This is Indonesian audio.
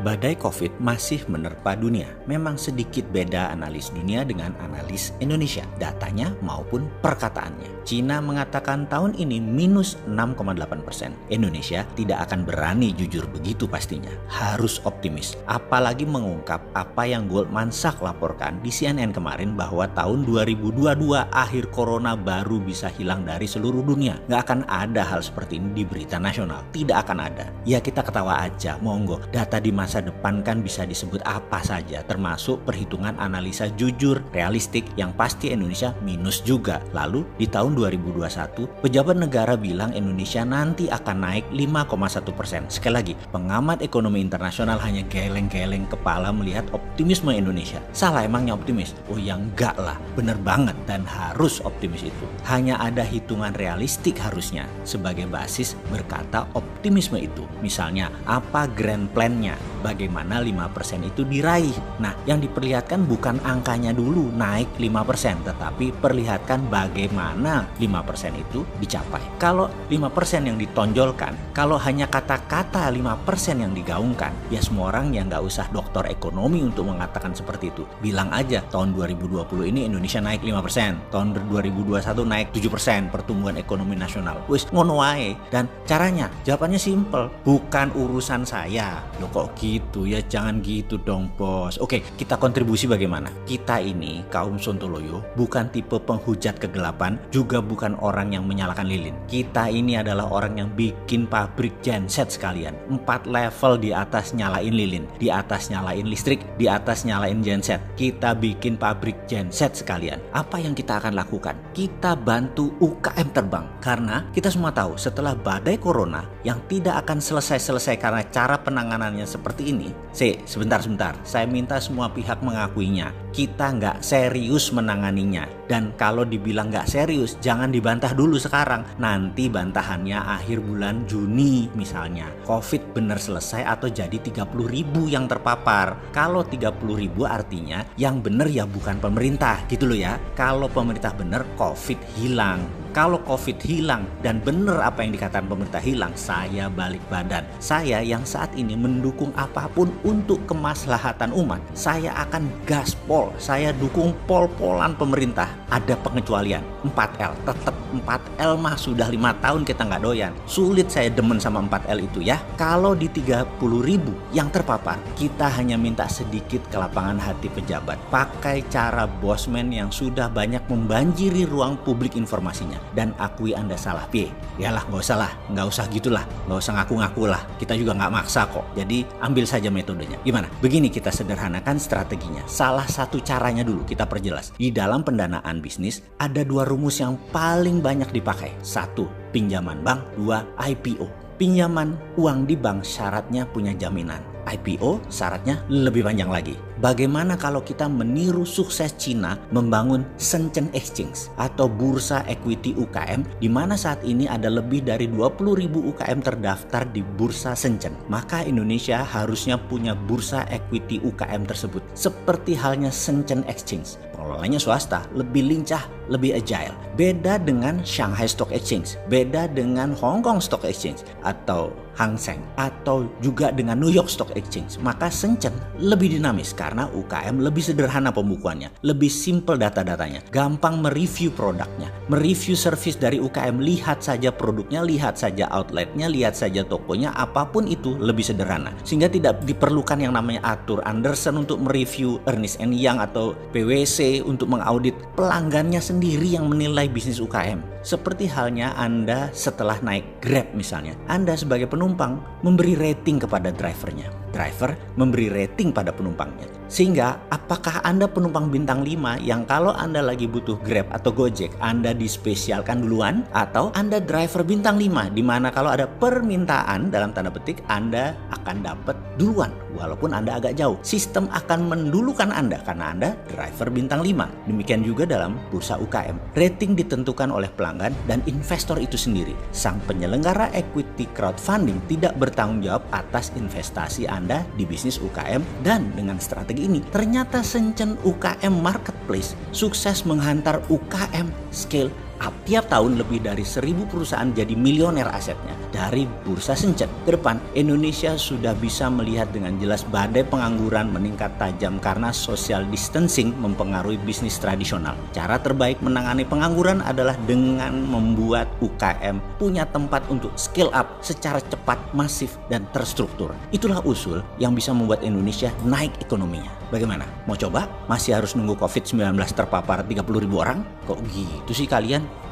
Badai COVID masih menerpa dunia. Memang sedikit beda analis dunia dengan analis Indonesia, datanya maupun perkataannya. Cina mengatakan tahun ini minus 6,8%. Indonesia tidak akan berani jujur begitu pastinya. Harus optimis. Apalagi mengungkap apa yang Goldman Sachs laporkan di CNN kemarin bahwa tahun 2022 akhir corona baru bisa hilang dari seluruh dunia. Nggak akan ada hal seperti ini di berita nasional. Tidak akan ada. Ya kita ketawa aja, monggo. Data di masa depan kan bisa disebut apa saja, termasuk perhitungan analisa jujur, realistik, yang pasti Indonesia minus juga. Lalu di tahun 2021, pejabat negara bilang Indonesia nanti akan naik 5,1%. Sekali lagi, pengamat ekonomi internasional hanya geleng-geleng kepala melihat optimisme Indonesia. Salah emangnya optimis? Oh ya enggak lah, bener banget dan harus optimis itu. Hanya ada hitungan realistik harusnya sebagai basis berkata optimisme itu. Misalnya, apa grand plan-nya? Bagaimana 5% itu diraih? Nah, yang diperlihatkan bukan angkanya dulu naik 5%, tetapi perlihatkan bagaimana 5% itu dicapai. Kalau 5% yang ditonjolkan, kalau hanya kata-kata 5% yang digaungkan, ya semua orang yang nggak usah doktor ekonomi untuk mengatakan seperti itu. Bilang aja, tahun 2020 ini Indonesia naik 5%, tahun 2021 naik 7% pertumbuhan ekonomi nasional. Wis ngono wae. Dan caranya, jawabannya simple, bukan urusan saya. Loh kok gitu ya, jangan gitu dong bos. Oke, kita kontribusi bagaimana? Kita ini kaum Sontoloyo bukan tipe penghujat kegelapan, juga bukan orang yang menyalakan lilin. Kita ini adalah orang yang bikin pabrik genset sekalian. 4 level di atas nyalain lilin, di atas nyalain listrik, di atas nyalain genset. Kita bikin pabrik genset sekalian. Apa yang kita akan lakukan? Kita bantu UKM terbang. Karena kita semua tahu setelah badai corona yang tidak akan selesai-selesai karena cara penanganannya seperti ini. Sebentar. Saya minta semua pihak mengakuinya. Kita nggak serius menanganinya. Dan kalau dibilang nggak serius, jangan dibantah dulu sekarang. Nanti bantahannya akhir bulan Juni misalnya. COVID bener selesai atau jadi 30.000 yang terpapar. Kalau 30.000 artinya yang bener ya bukan pemerintah gitu loh ya. Kalau pemerintah bener, COVID hilang. Kalau COVID hilang dan benar apa yang dikatakan pemerintah hilang, saya balik badan. Saya yang saat ini mendukung apapun untuk kemaslahatan umat. Saya akan gaspol, saya dukung pol-polan pemerintah. Ada pengecualian, 4L. Tetap 4L mah sudah 5 tahun kita nggak doyan. Sulit saya demen sama 4L itu ya. Kalau di 30.000 yang terpapar, kita hanya minta sedikit kelapangan hati pejabat. Pakai cara bosman yang sudah banyak membanjiri ruang publik informasinya. Dan akui Anda salah, yalah nggak usah gitulah, nggak usah ngaku-ngaku lah, kita juga nggak maksa kok. Jadi ambil saja metodenya. Gimana? Begini kita sederhanakan strateginya. Salah satu caranya dulu kita perjelas. Di dalam pendanaan bisnis ada 2 rumus yang paling banyak dipakai. 1, pinjaman bank. 2, IPO. Pinjaman uang di bank syaratnya punya jaminan. IPO syaratnya lebih panjang lagi. Bagaimana kalau kita meniru sukses Cina membangun Shenzhen Exchange atau bursa equity UKM, di mana saat ini ada lebih dari 20.000 UKM terdaftar di bursa Shenzhen. Maka Indonesia harusnya punya bursa equity UKM tersebut. Seperti halnya Shenzhen Exchange. Pengelolanya swasta, lebih lincah, lebih agile. Beda dengan Shanghai Stock Exchange, beda dengan Hong Kong Stock Exchange atau Hang Seng, atau juga dengan New York Stock Exchange. Maka Shenzhen lebih dinamis karena UKM lebih sederhana pembukuannya, lebih simple data-datanya, gampang mereview produknya, mereview service dari UKM. Lihat saja produknya, lihat saja outletnya, lihat saja tokonya, apapun itu lebih sederhana. Sehingga tidak diperlukan yang namanya Arthur Andersen untuk mereview, Ernst & Young atau PwC untuk mengaudit. Pelanggannya sendiri yang menilai bisnis UKM. Seperti halnya Anda setelah naik Grab misalnya, Anda sebagai penumpang memberi rating kepada drivernya. Driver memberi rating pada penumpangnya. Sehingga apakah Anda penumpang bintang 5 yang kalau Anda lagi butuh Grab atau Gojek, Anda dispesialkan duluan, atau Anda driver bintang 5 di mana kalau ada permintaan dalam tanda petik Anda akan dapat duluan walaupun Anda agak jauh. Sistem akan mendulukan Anda karena Anda driver bintang 5. Demikian juga dalam bursa UKM. Rating ditentukan oleh pelanggan dan investor itu sendiri. Sang penyelenggara equity crowdfunding tidak bertanggung jawab atas investasi Anda di bisnis UKM. Dan dengan strategi ini ternyata Shenzhen UKM Marketplace sukses menghantar UKM scale up. Tiap tahun lebih dari 1.000 perusahaan jadi milioner asetnya dari bursa Shenzhen. Ke depan, Indonesia sudah bisa melihat dengan jelas badai pengangguran meningkat tajam karena social distancing mempengaruhi bisnis tradisional. Cara terbaik menangani pengangguran adalah dengan membuat UKM punya tempat untuk scale up secara cepat, masif, dan terstruktur. Itulah usul yang bisa membuat Indonesia naik ekonominya. Bagaimana? Mau coba? Masih harus nunggu COVID-19 terpapar 30.000 orang? Kok gitu sih kalian?